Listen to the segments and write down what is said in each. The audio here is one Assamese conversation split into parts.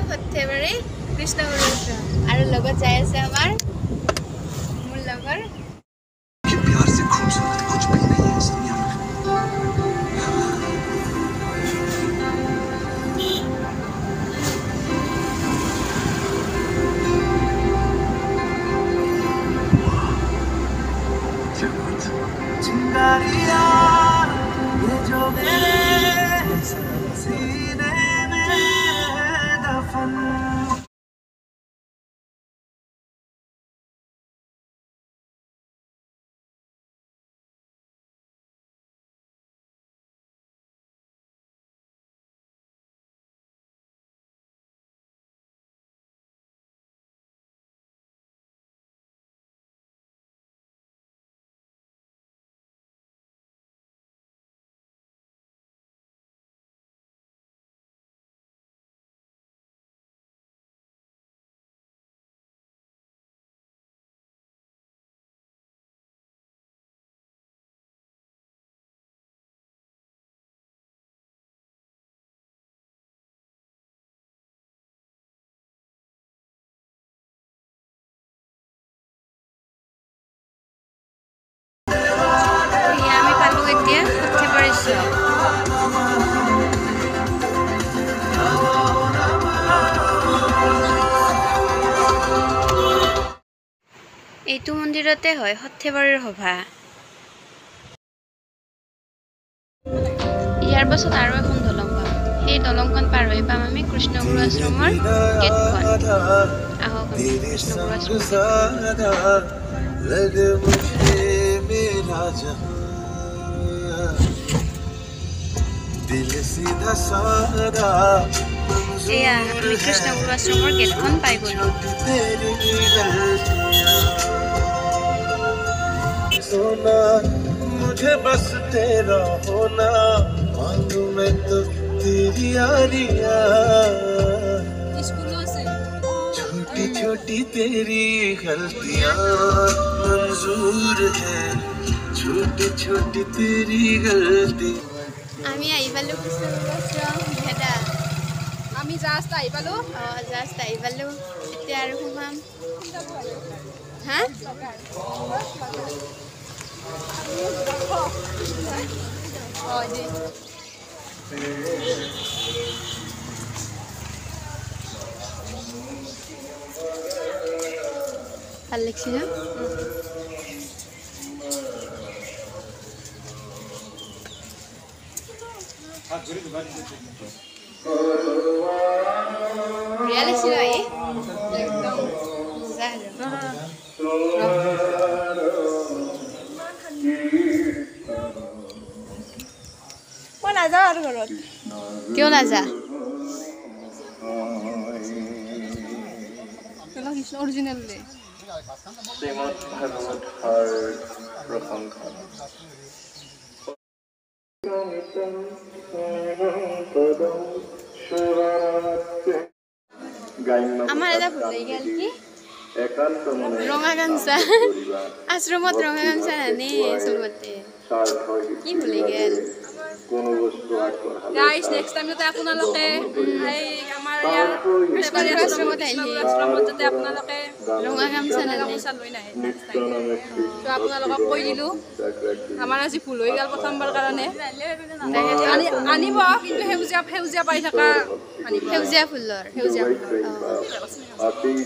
সৰ্থেবাৰী কৃষ্ণগুৰু আশ্ৰম আৰু লগত যাই আছে আমাৰ মোৰ লগৰ प्यार से खूबसूरत कुछ भी नहीं है इस दुनिया में चिंगारियां ये जो मेरे सीने में दफन এইটো মন্দিৰতে হয় সৰ্থেবাৰীৰ সভা ইয়াৰ পাছত আৰু এখন দলং পাম সেই দলংখন পাৰ হৈ পাম আমি কৃষ্ণগুৰু আশ্ৰমৰ গেটখন আহক আমি কৃষ্ণগুৰু আশ্ৰম এয়া আমি কৃষ্ণগুৰু আশ্ৰমৰ গেটখন পাই গলো सोना मुझे बस तेरा होना मांगू मैं तो तेरी यारियां छोटी छोटी तेरी गलतियां मंजूर है छोटी छोटी तेरी गलती আমি আহি পালো কৃষ্ণগুৰু আশ্ৰম ভেদা আমি জাষ্ট আহি পালো এতিয়া আৰু সোমাম হা ভাল লাগছে না Real sih lah ya. মই নাযাওঁ আৰু ঘৰত কিয় নাযা অৰিজিনেল দে শ্ৰীমদ ভাগৱত সাৰ প্ৰশংসা আমাৰ এটা ভুল হৈ গেল কি ৰঙা গামছা আশ্ৰমত ৰঙা গামছা নানে চবতে কি ভুল হৈ গেল গাইস নেক্সট টাইম যাতে আপোনালোকে এই আমাৰ ইয়াৰ কৃষ্ণগুৰু আশ্ৰমত আহিলে আশ্ৰমত যাতে আপোনালোকে ৰঙা গামছা নানে লৈ নাহে নেক্সট টাইম তো আপোনালোকক কৈ দিলো আমাৰ আজি ভুল হৈ গেল প্ৰথমবাৰ কাৰণে আনিব কিন্তু সেউজীয়া পাই থকা সেউজীয়া ফুলৰ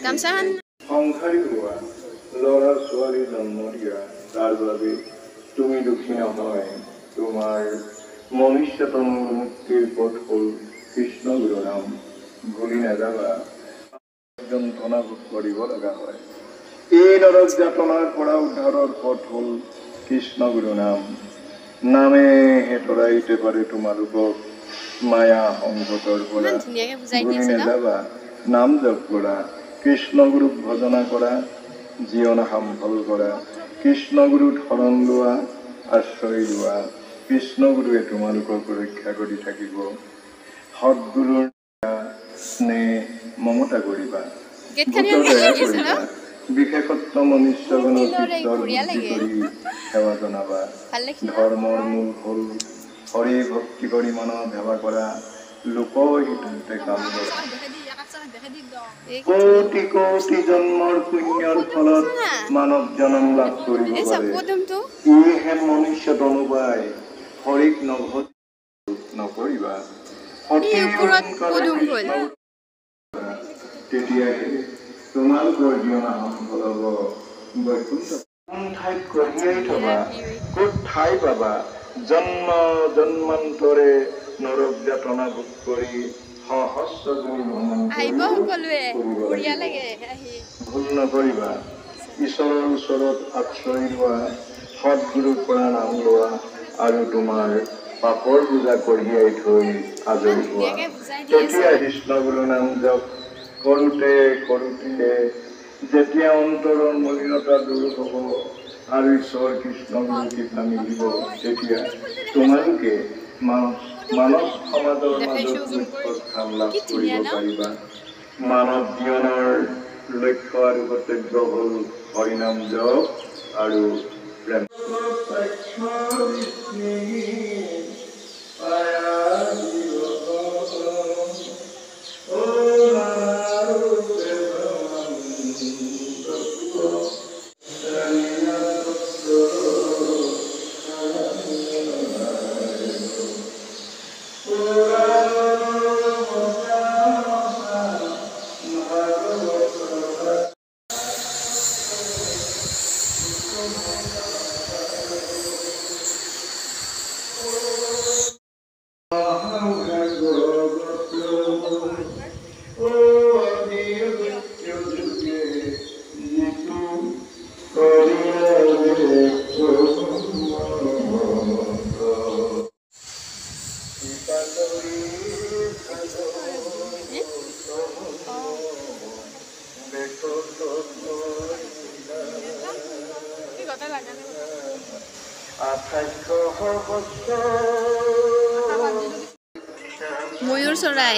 গামছাখন সংসাৰী হোৱা ল'ৰা ছোৱালী জন্ম দিয়া তাৰ বাবে তুমি দুখী নহয় তোমাৰ মনুষ্যতমৰ মুক্তিৰ পথ হ'ল কৃষ্ণগুৰু নাম ভুলি নাযাবা যন্ত্ৰণা ভোগ কৰিব লগা হয় এই নৰক যাতনাৰ পৰা উদ্ধাৰৰ পথ হ'ল কৃষ্ণগুৰু নাম নামে হেতৰাইতে পাৰে তোমালোকক মায়া সংকটৰ পৰা ভুলি নাযাবা নাম জপ কৰা কৃষ্ণগুৰুক ভজনা কৰা জীৱন সম্ফল কৰা কৃষ্ণগুৰুত শৰণ লোৱা আশ্ৰয় লোৱা কৃষ্ণগুৰুৱে তোমালোকক ৰক্ষা কৰি থাকিব সৎগুৰুৰ স্নেহ মমতা কৰিবা বিশেষত্ব মনুষ্যজনৰ সেৱা জনাবা ধৰ্মৰ মূল হ'ল হৰি ভক্তি কৰি মনত সেৱা কৰা লোকহিততে কাম কৰা কোটি কোটি জন্মৰ পুণ্যৰ ফলত মানৱ জন্ম লাভ কৰিব পাৰে ইহে মনুষ্য তনুবাই হৰিক নকৰিবা তেতিয়াহে তোমালোকৰ জীৱন সফল হ'ব বৈকুণ্ঠ কোন ঠাইত কঢ়িয়াই থবা ক'ত ঠাই পাবা জন্ম জন্মান্তৰে নৰক যাতনা ভোগ কৰি সহস্ৰ ভুল নকৰিবা ঈশ্বৰৰ ওচৰত আশ্ৰয় লোৱা সৎগুৰুৰ পৰা নাম লোৱা আৰু তোমাৰ পাপৰ বোজা কঢ়িয়াই থৈ আজৰি হোৱা তেতিয়া কৃষ্ণ গুৰু নাম জপ কৰোঁতে কৰোঁতে যেতিয়া অন্তৰৰ মলিনতা দূৰ হ'ব আৰু ঈশ্বৰ কৃষ্ণ গুৰু কৃপা মিলিব তেতিয়া তোমালোকে মানৱ সমাজৰ মাজত স্থান লাভ কৰিব পাৰিবা মানৱ জীৱনৰ লক্ষ্য আৰু কৰ্তব্য হ'ল হৰিনাম জপ আৰু প্ৰেম ময়ূৰ চৰাই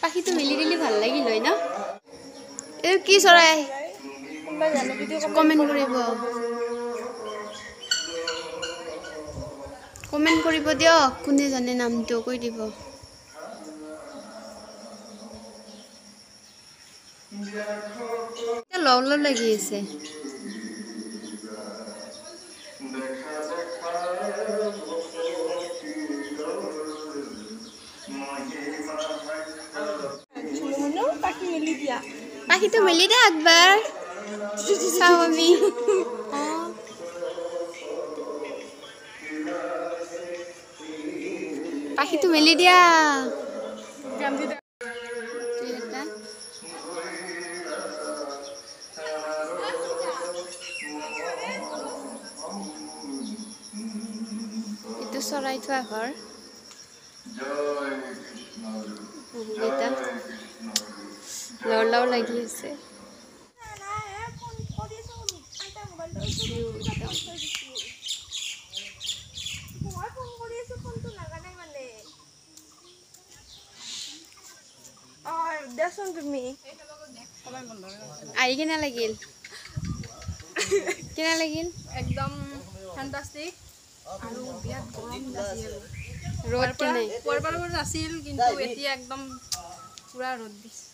পাখিটো মেলি দিলে ভাল লাগিল হয় ন এই কি চৰাই কমেণ্ট কৰিব দিয়ক কোনে জানে নামটো কৈ দিব লও লাগি আছে পাখিটো মেলি দে একবাৰ চাও আমি পাখিটো মেলি দিয়া এইটো চৰাই থোৱা ঘৰ লও লাগি আছে তুমি আহি কেনে লাগিল একদম ফ্যান্টাস্টিক আৰু বিয়াত গৰম আছিল ৰ'দ কেনে পৰবাৰ আছিল কিন্তু এতিয়া একদম পুৰা ৰ'দ দিছে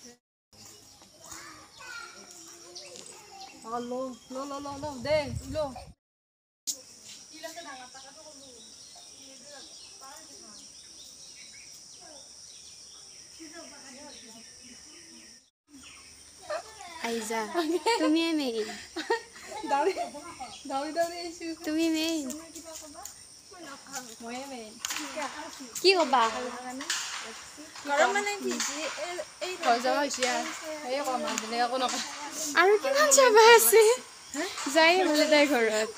লো দে লো আইজা তুমি মেইন তুমি মেইন কি কবা গৰম মানে কি এই ৰজা হৈছে এই কম মানে একো নকওঁ আৰু কিমান চাবা আছে যাই বোলে তাই ঘৰত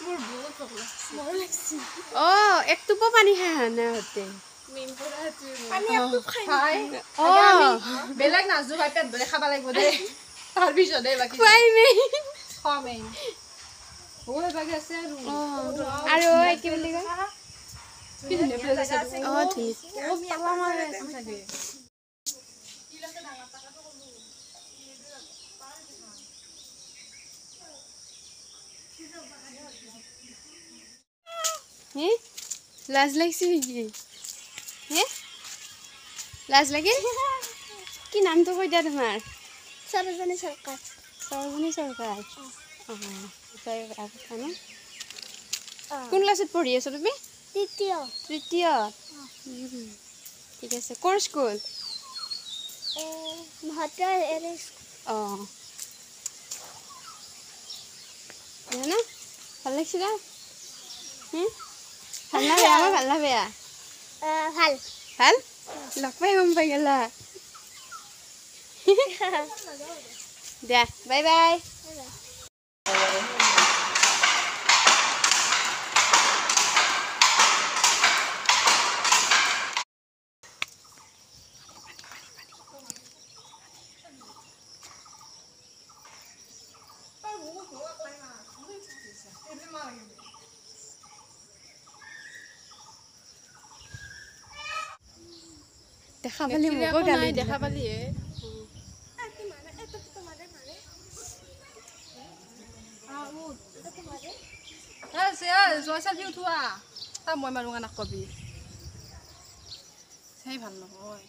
অ এক টোপো পানী খাই হানা হতে বেলেগ নাজো ভাই পেট ভৰে খাব লাগিব দে তাৰ পিছতে বাকি খামেই ওই বাকি আছে আৰু কি বুলি কয় লাজ লাগিছে নেকি লাজ লাগিল কি নামটো কৈ দিয়া তোমাৰ সৰ্বজনী চৰকাৰ সৰ্বজনী চৰকাৰ কোন ক্লাছত পঢ়ি আছো তুমি তৃতীয় ঠিক আছে কোন স্কুল মহাত্মা অঁ না ভাল লাগিছিল ভাল না বেয়া ভাল না বেয়া ভাল ভাল লগ পাই গম পাই গেলা দিয়া বাই বাই দেখা পালি মোকো গালি দেখা পালি যোৱা চেলফি উঠোৱা তা মই মাৰো কাণক কবি সেই ভাল নহয়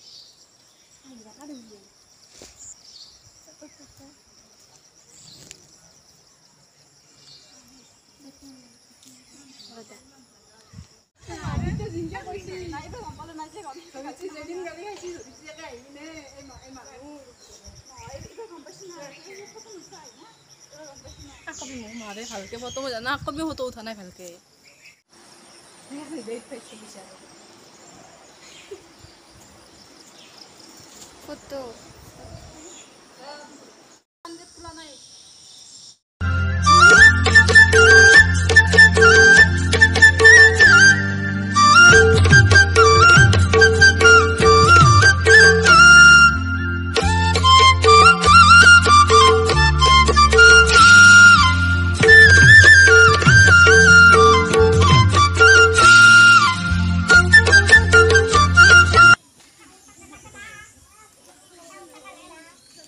মাৰে ভালকে ফটো জানা কবি ফটো উঠা নাই ভালকে ফটো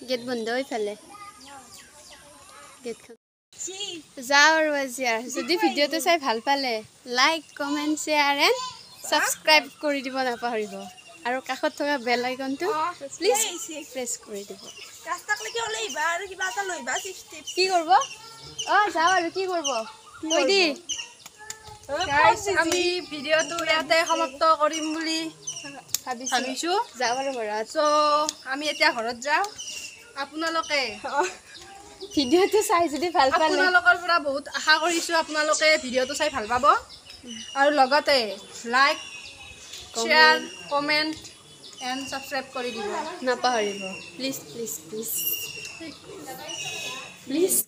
গেট বন্ধ হৈফালে গেটখন যাওঁ আৰু আজি যদি ভিডিঅ'টো চাই ভাল পালে like comment share and subscribe কৰি দিব নাপাহৰিব আৰু কাষত থকা বেল আইকনটো প্লিজ প্ৰেছ কৰি দিব কি কৰিব যাওঁ আৰু কি কৰিব কৈ দি আমি ভিডিঅ'টো ইয়াতে সমাপ্ত কৰিম বুলি ভাবিছোঁ যাওঁ আৰু ঘৰত চ' আমি এতিয়া ঘৰত যাওঁ আপোনালোকে ভিডিঅ'টো চাই যদি ভাল পালে আপোনালোকৰ পৰা বহুত আশা কৰিছোঁ আপোনালোকে ভিডিঅ'টো চাই ভাল পাব আৰু লগতে like share comment and subscribe কৰি দিব নাপাহৰিব প্লিজ প্লিজ প্লিজ প্লিজ